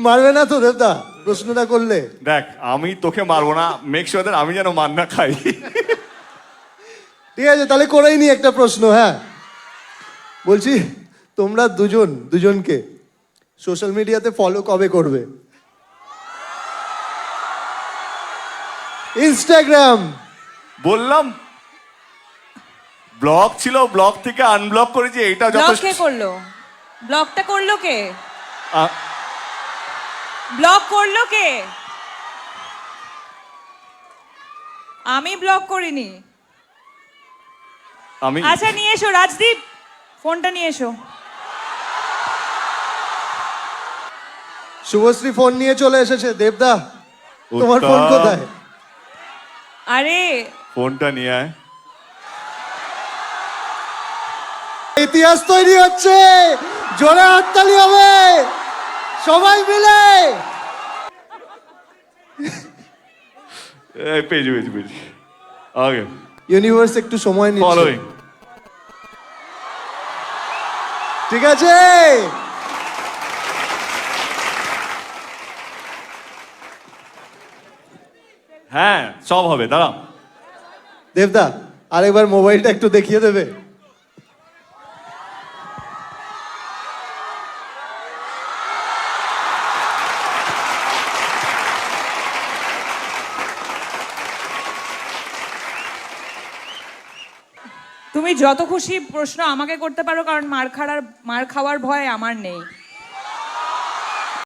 মারবে না তো দেবদা প্রশ্নটা করলে? দেখ আমি তোকে মারবো না, মেক শিওর দ্যাট আমি যেন মার না খাই। ঠিক আছে তাহলে করেই নি একটা প্রশ্ন। হ্যাঁ বলছি, তোমরা দুজনকে সোশ্যাল মিডিয়াতে ফলো কবে করবে? ইনস্টাগ্রাম। বললাম ব্লক ছিল, ব্লক থেকে আনব্লক করেছি, এইটা ব্লক যথেষ্ট। কে করলো? ব্লকটা করলো কে? আ- ব্লক করলো কে? আমি ব্লক করিনি। আমি আচ্ছা নিয়ে এসো রাজদীপ, ফোনটা নিয়ে এসো। শুভশ্রী ফোন নিয়ে চলে এসেছে। দেবদা তোমার উত্তম। ফোন কোথায়? আরে ফোনটা নিয়ে আয়। ইতিহাস তৈরি হচ্ছে, জোরে হাততালি হবে সবাই মিলে। এই পেজি পেজি পেজি ওকে, ইউনিভার্স একটু সময় নিচ্ছে। ফলোইং। ঠিক আছে হ্যাঁ সব হবে, দাঁড়া। দেবদা আরেকবার মোবাইলটা একটু দেখিয়ে দেবে? তুমি যত খুশি প্রশ্ন আমাকে করতে পারো, কারণ মার খাওয়ার ভয় আমার নেই।